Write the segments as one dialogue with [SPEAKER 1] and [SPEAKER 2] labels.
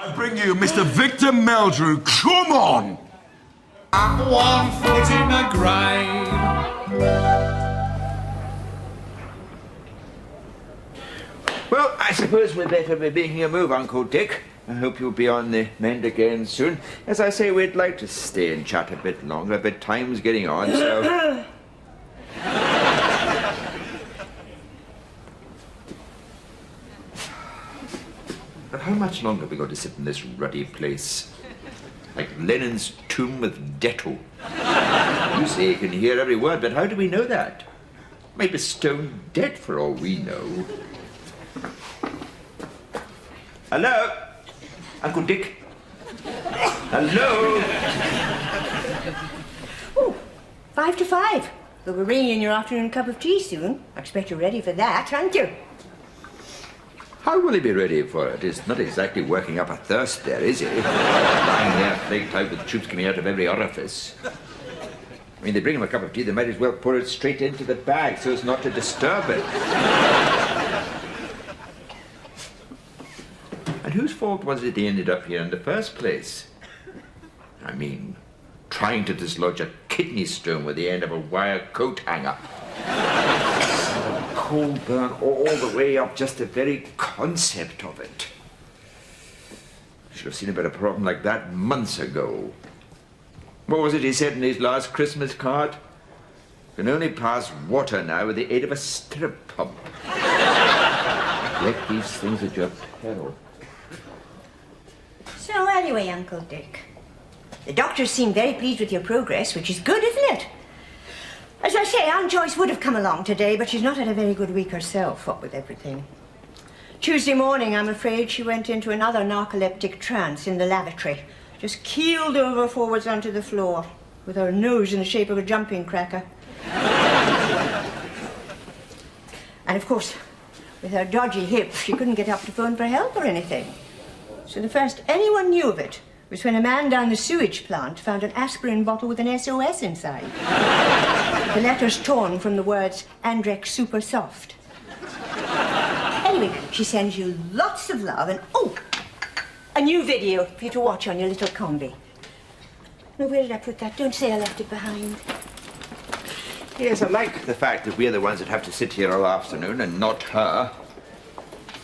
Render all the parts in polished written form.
[SPEAKER 1] I bring you Mr. Victor Meldrew. Come on!
[SPEAKER 2] At 1 foot in the grave.
[SPEAKER 3] Well, I suppose we'd better be making a move, Uncle Dick. I hope you'll be on the mend again soon. As I say, we'd like to stay and chat a bit longer, but time's getting on, so... But how much longer are we going to sit in this ruddy place? Like Lenin's tomb with Detto. You say you can hear every word, but how do we know that? Maybe stone dead for all we know. Hello? Uncle Dick? Hello?
[SPEAKER 4] Oh, 5 to 5. We'll be bringing in your afternoon cup of tea soon. I expect you're ready for that, aren't you?
[SPEAKER 3] How will he be ready for it? He's not exactly working up a thirst there, is he? Lying there flaked out with tubes coming out of every orifice. I mean, they bring him a cup of tea, they might as well pour it straight into the bag so as not to disturb it. And whose fault was it he ended up here in the first place? I mean, trying to dislodge a kidney stone with the end of a wire coat hanger. Coal burn all the way up, just the very concept of it. Should have seen about a problem like that months ago. What was it he said in his last Christmas card? Can only pass water now with the aid of a stirrup pump. Let these things at your peril.
[SPEAKER 4] So anyway, Uncle Dick, the doctors seem very pleased with your progress, which is good, isn't it? As I say, Aunt Joyce would have come along today, but she's not had a very good week herself, what with everything. Tuesday morning, I'm afraid, she went into another narcoleptic trance in the lavatory. Just keeled over forwards onto the floor, with her nose in the shape of a jumping cracker. And of course, with her dodgy hip, she couldn't get up to phone for help or anything. So the first anyone knew of it was when a man down the sewage plant found an aspirin bottle with an SOS inside. The letters torn from the words, Andrex Super Soft. Anyway, she sends you lots of love and, oh, a new video for you to watch on your little combi. Now, where did I put that? Don't say I left it behind.
[SPEAKER 3] Yes, I like the fact that we're the ones that have to sit here all afternoon and not her.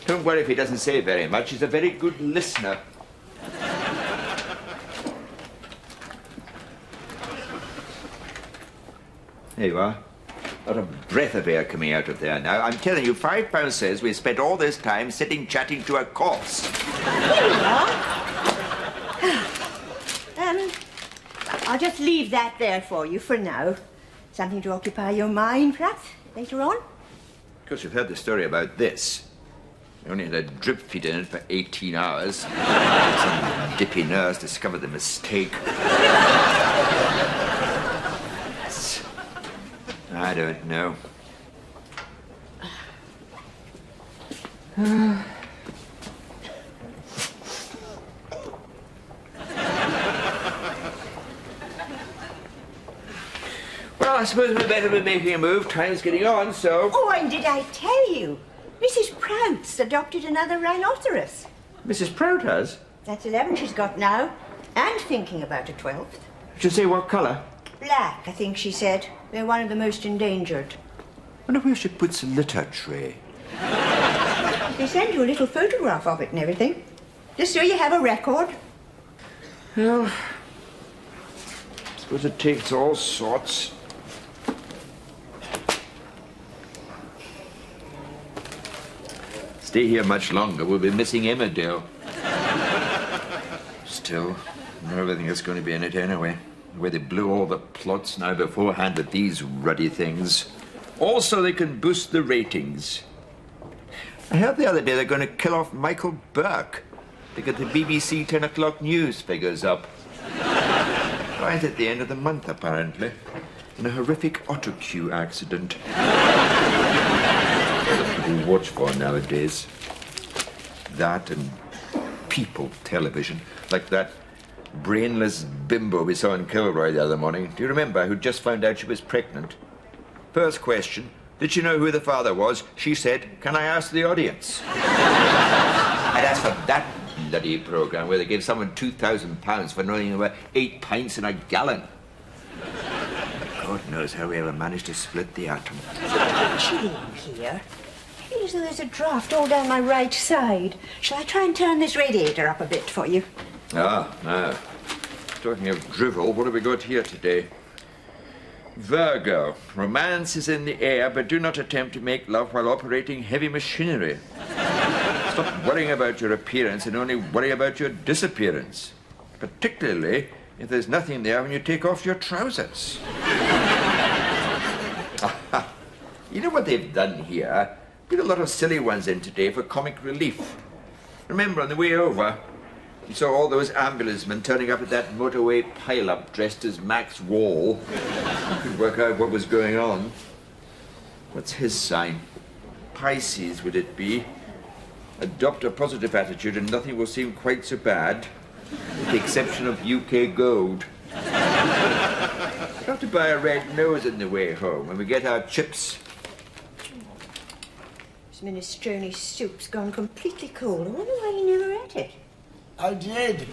[SPEAKER 3] Don't worry if he doesn't say very much. He's a very good listener. There you are. Not a breath of air coming out of there now. I'm telling you, £5 says we spent all this time sitting chatting to a corpse.
[SPEAKER 4] Here you are. I'll just leave that there for you for now. Something to occupy your mind, perhaps, later on.
[SPEAKER 3] Of course, you've heard the story about this. We only had a drip feed in it for 18 hours. Some dippy nurse discovered the mistake. I don't know. Well, I suppose we'd better be making a move. Time's getting on, so...
[SPEAKER 4] Oh, and did I tell you? Mrs. Prout's adopted another rhinoceros.
[SPEAKER 3] Mrs. Prout has?
[SPEAKER 4] That's 11 she's got now. And thinking about a 12th.
[SPEAKER 3] Did you say what colour?
[SPEAKER 4] Black, I think she said. They're one of the most endangered.
[SPEAKER 3] I wonder where she puts a litter tray.
[SPEAKER 4] They send you a little photograph of it and everything. Just so you have a record.
[SPEAKER 3] Well, I suppose it takes all sorts. Stay here much longer, we'll be missing Emmerdale. Still, I don't think it's going to be in it anyway. The way they blew all the plots now beforehand with these ruddy things. Also, they can boost the ratings. I heard the other day they're going to kill off Michael Burke to get the BBC 10 o'clock news figures up. Right at the end of the month, apparently, in a horrific autocue accident. That's what we watch for nowadays. That and People television, like that brainless bimbo we saw in Kilroy the other morning. Do you remember? Who just found out she was pregnant. First question, did she know who the father was? She said, can I ask the audience? And as for that bloody programme where they give someone £2,000 for knowing about 8 pints in a gallon. God knows how we ever managed to split the atom.
[SPEAKER 4] Chilly in here. I feel as though there's a draft all down my right side. Shall I try and turn this radiator up a bit for you?
[SPEAKER 3] Ah, now, talking of drivel, what have we got here today? Virgo, romance is in the air, but do not attempt to make love while operating heavy machinery. Stop worrying about your appearance and only worry about your disappearance. Particularly if there's nothing there when you take off your trousers. You know what they've done here? Put a lot of silly ones in today for comic relief. Remember, on the way over, you saw all those ambulancemen turning up at that motorway pile-up dressed as Max Wall. You could work out what was going on. What's his sign? Pisces, would it be? Adopt a positive attitude and nothing will seem quite so bad, with the exception of UK gold. I'll have to buy a red nose on the way home when we get our chips.
[SPEAKER 4] This minestrone soup's gone completely cold. I wonder why you never ate it.
[SPEAKER 2] I did.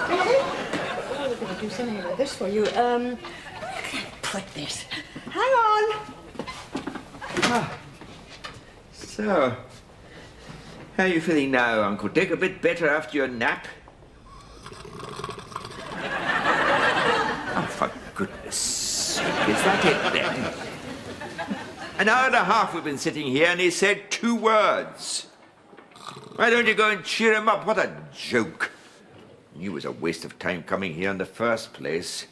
[SPEAKER 4] Oh, we're going to do something about this for you. Where can I put this? Hang on.
[SPEAKER 3] So, how are you feeling now, Uncle Dick? A bit better after your nap? Oh, for goodness sake, is that it then? An hour and a half we've been sitting here and he said 2 words. Why don't you go and cheer him up? What a joke. I knew it was a waste of time coming here in the first place.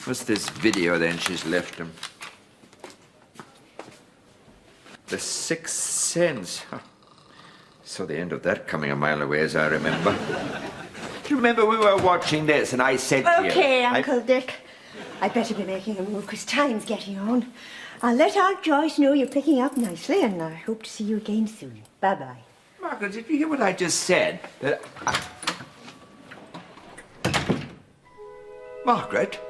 [SPEAKER 3] What's this video then she's left him? The Sixth Sense. Huh. Saw the end of that coming a mile away, as I remember. Do you remember we were watching this and I said to you...
[SPEAKER 4] Okay, Uncle Dick. I'd better be making a move because time's getting on. I'll let Aunt Joyce know you're picking up nicely and I hope to see you again soon. Bye-bye.
[SPEAKER 3] Margaret, did you hear what I just said? Margaret?